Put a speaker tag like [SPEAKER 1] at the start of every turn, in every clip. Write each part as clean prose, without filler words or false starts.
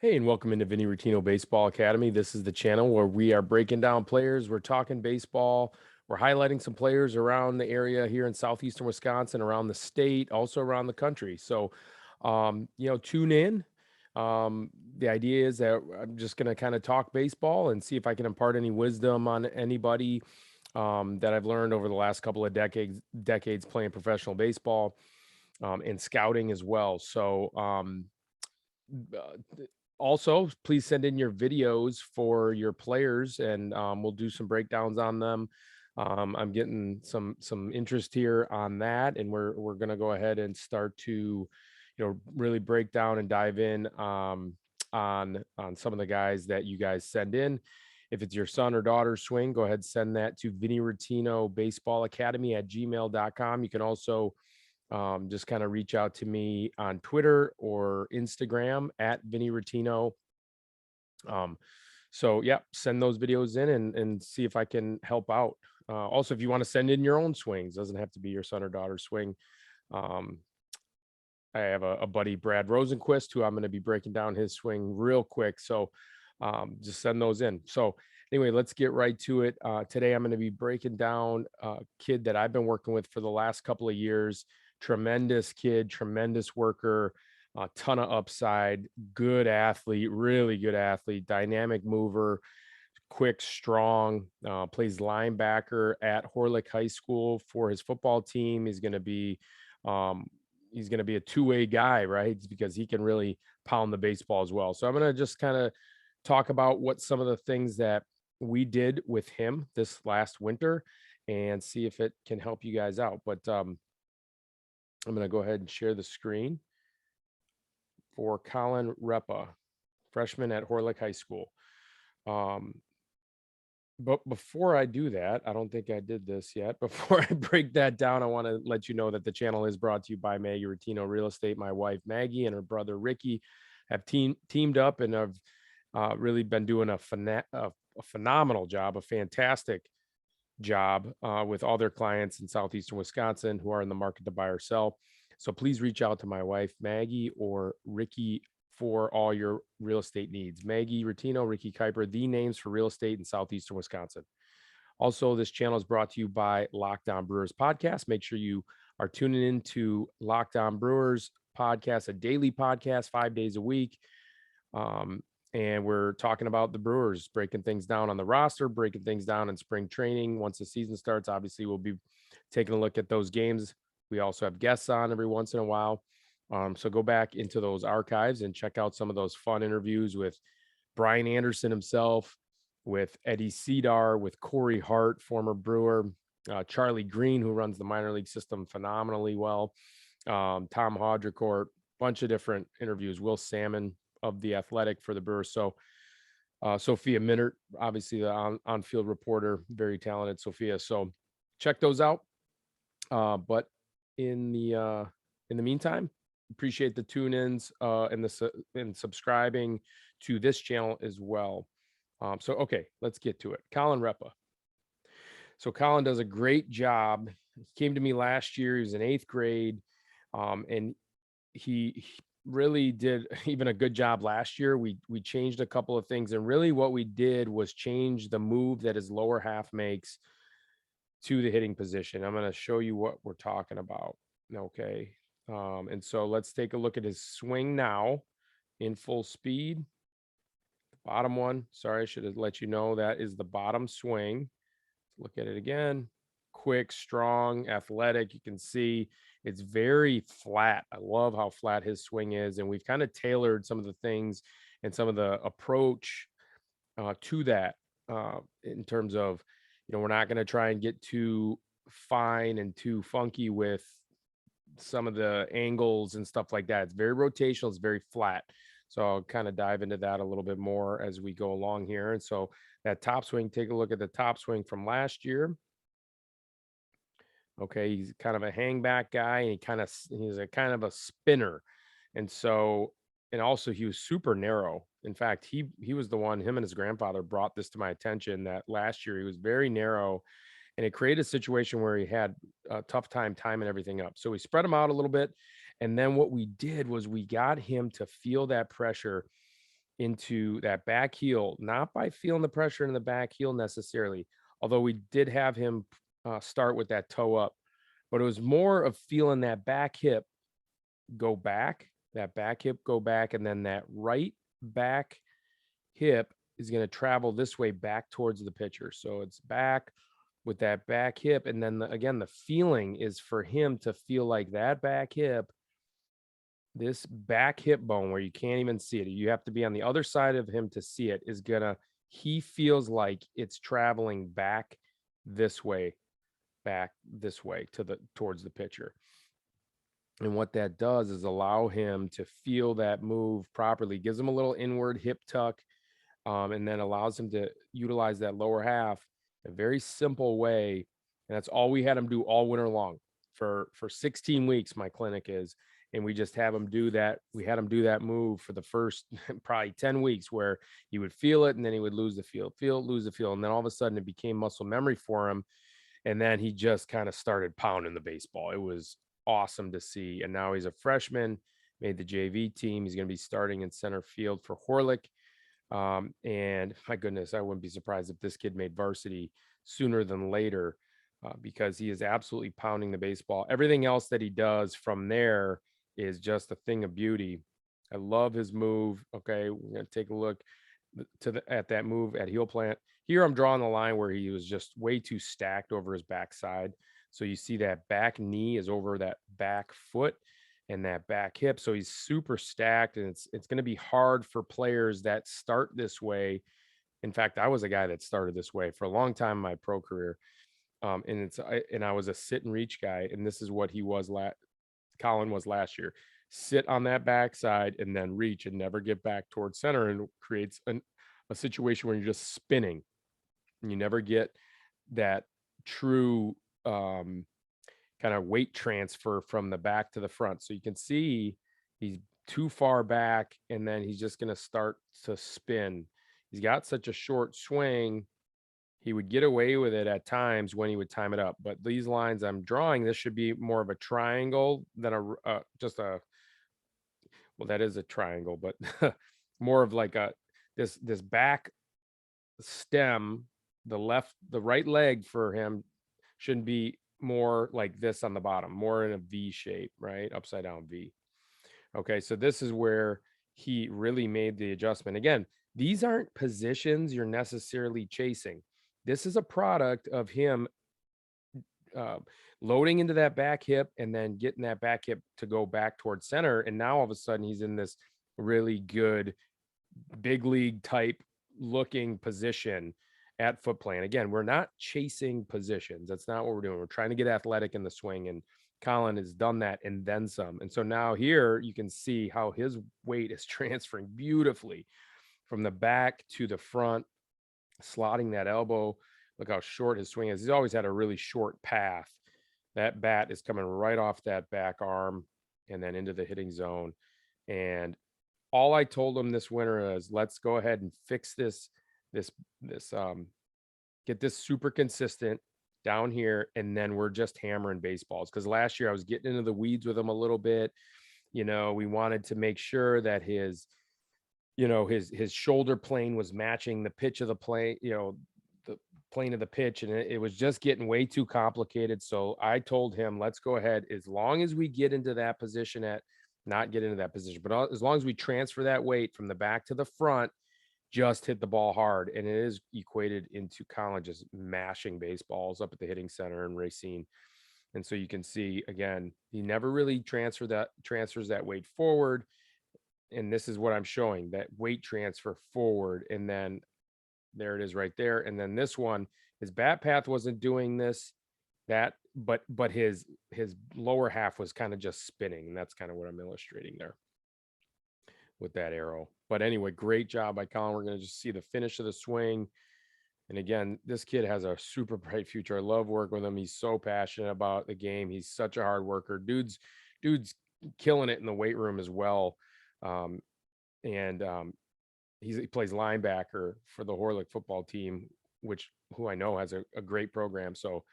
[SPEAKER 1] Hey, and welcome into Vinny Rottino Baseball Academy. This is the channel where we are breaking down players. We're talking baseball. We're highlighting some players around the area here in southeastern Wisconsin, around the state, also around the country. So, tune in. The idea is that I'm just going to kind of talk baseball and see if I can impart any wisdom on anybody that I've learned over the last couple of decades playing professional baseball and scouting as well. So, also, please send in your videos for your players, and we'll do some breakdowns on them. I'm getting some interest here on that, and we're going to go ahead and start to, really break down and dive in on some of the guys that you guys send in. If it's your son or daughter's swing, go ahead and send that to Vinny Rottino Baseball Academy at gmail.com. You can also just kind of reach out to me on Twitter or Instagram at Vinny Rottino. Send those videos in and see if I can help out. Also, if you want to send in your own swings, doesn't have to be your son or daughter's swing. I have a buddy, Brad Rosenquist, who I'm going to be breaking down his swing real quick. So just send those in. So anyway, let's get right to it. Today, I'm going to be breaking down a kid that I've been working with for the last couple of years. Tremendous kid, tremendous worker, a ton of upside, good athlete, really good athlete, dynamic mover, quick, strong, plays linebacker at Horlick High School for his football team. He's going to be a two-way guy, right? Because he can really pound the baseball as well. So I'm going to just kind of talk about what some of the things that we did with him this last winter and see if it can help you guys out. But I'm going to go ahead and share the screen for Colin Repa, freshman at Horlick High School. But before I do that, I don't think I did this yet. Before I break that down, I want to let you know that the channel is brought to you by Maggie Rottino Real Estate. My wife, Maggie, and her brother, Ricky, have teamed up and have really been doing a phenomenal job, a fantastic job with all their clients in southeastern Wisconsin who are in the market to buy or sell. So please reach out to my wife, Maggie, or Ricky for all your real estate needs. Maggie Rottino, Ricky Kuiper, the names for real estate in southeastern Wisconsin. Also, this channel is brought to you by Locked On Brewers Podcast. Make sure you are tuning into Locked On Brewers Podcast, a daily podcast, 5 days a week. And we're talking about the Brewers, breaking things down on the roster, breaking things down in spring training. Once the season starts, obviously, we'll be taking a look at those games. We also have guests on every once in a while. So go back into those archives and check out some of those fun interviews with Brian Anderson himself, with Eddie Cedar, with Corey Hart, former Brewer, Charlie Green, who runs the minor league system phenomenally well, Tom Hodricourt, bunch of different interviews, Will Salmon of The Athletic for the Brewers. So Sophia Minert, obviously the on-field reporter, very talented Sophia. So check those out. But in the meantime, appreciate the tune-ins and subscribing to this channel as well. Okay, let's get to it. Colin Repa. So Colin does a great job. He came to me last year. He was in 8th grade, and he really did even a good job last year. We changed a couple of things, and really what we did was change the move that his lower half makes to the hitting position. I'm going to show you what we're talking about. Okay. And so let's take a look at his swing now in full speed. The bottom one, sorry, I should have let you know that is the bottom swing. Look at it again. Quick, strong, athletic. You can see it's very flat. I love how flat his swing is. And we've kind of tailored some of the things and some of the approach to that in terms of, we're not going to try and get too fine and too funky with some of the angles and stuff like that. It's very rotational. It's very flat. So I'll kind of dive into that a little bit more as we go along here. And so that top swing, take a look at the top swing from last year. Okay, he's kind of a hangback guy, and he's a kind of a spinner. And also he was super narrow. In fact, he was the one, him and his grandfather brought this to my attention that last year he was very narrow, and it created a situation where he had a tough time timing everything up. So we spread him out a little bit. And then what we did was we got him to feel that pressure into that back heel, not by feeling the pressure in the back heel necessarily, although we did have him start with that toe up, but it was more of feeling that back hip go back, and then that right back hip is going to travel this way back towards the pitcher. So it's back with that back hip. And then again, the feeling is for him to feel like that back hip, this back hip bone where you can't even see it. You have to be on the other side of him to see it, is gonna, he feels like it's traveling back this way, towards the pitcher. And what that does is allow him to feel that move properly, gives him a little inward hip tuck, and then allows him to utilize that lower half a very simple way. And that's all we had him do all winter long for 16 weeks. My clinic is, and we just have him do that. We had him do that move for the first probably 10 weeks, where he would feel it and then he would lose the feel, lose the feel. And then all of a sudden it became muscle memory for him. And then he just kind of started pounding the baseball. It was awesome to see. And now he's a freshman, made the JV team. He's going to be starting in center field for Horlick. And my goodness, I wouldn't be surprised if this kid made varsity sooner than later, because he is absolutely pounding the baseball. Everything else that he does from there is just a thing of beauty. I love his move. Okay, we're going to take a look at that move at heel plant. Here I'm drawing the line where he was just way too stacked over his backside. So you see that back knee is over that back foot and that back hip. So he's super stacked, and it's going to be hard for players that start this way. In fact, I was a guy that started this way for a long time in my pro career. And I was a sit and reach guy, and this is what he was Colin was last year. Sit on that backside and then reach and never get back towards center, and creates a situation where you're just spinning. And you never get that true kind of weight transfer from the back to the front. So you can see he's too far back, and then he's just going to start to spin. He's got such a short swing. He would get away with it at times when he would time it up. But these lines I'm drawing, this should be more of a triangle than well, that is a triangle, but more of like this back stem, the right leg for him shouldn't be more like this on the bottom, more in a V shape, right? Upside down V. Okay, so this is where he really made the adjustment. Again, these aren't positions you're necessarily chasing. This is a product of him loading into that back hip and then getting that back hip to go back towards center. And now all of a sudden he's in this really good big league type looking position at foot plant. Again, we're not chasing positions. That's not what we're doing. We're trying to get athletic in the swing, and Colin has done that and then some. And so now here you can see how his weight is transferring beautifully from the back to the front, slotting that elbow. Look how short his swing is. He's always had a really short path. That bat is coming right off that back arm and then into the hitting zone. And all I told him this winter is, let's go ahead and fix this, get this super consistent down here, and then we're just hammering baseballs. Because last year I was getting into the weeds with him a little bit. We wanted to make sure that his shoulder plane was matching the pitch of the plane, the plane of the pitch, and it was just getting way too complicated. So I told him, let's go ahead, as long as we get into that position not get into that position, but as long as we transfer that weight from the back to the front, just hit the ball hard. And it is equated into Colin just mashing baseballs up at the hitting center in Racine. And so you can see, again, he never really transfers that weight forward. And this is what I'm showing, that weight transfer forward. And then there it is right there. And then this one, his bat path wasn't doing this, but his lower half was kind of just spinning. And that's kind of what I'm illustrating there with that arrow. But anyway, great job by Colin. We're going to just see the finish of the swing. And again, this kid has a super bright future. I love working with him. He's so passionate about the game. He's such a hard worker. Dude's killing it in the weight room as well. He plays linebacker for the Horlick football team, who I know has a great program. So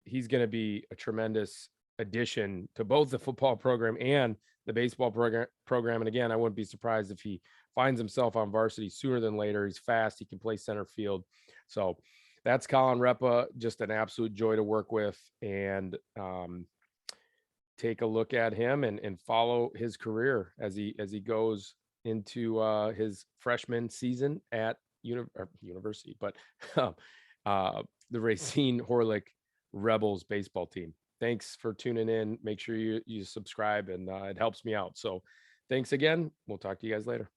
[SPEAKER 1] he's going to be a tremendous addition to both the football program and the baseball program. And again, I wouldn't be surprised if he finds himself on varsity sooner than later. He's fast. He can play center field. So that's Colin Repa, just an absolute joy to work with. And take a look at him and follow his career as he goes into his freshman season at university, but the Racine Horlick Rebels baseball team. Thanks for tuning in. Make sure you subscribe, and it helps me out. So thanks again. We'll talk to you guys later.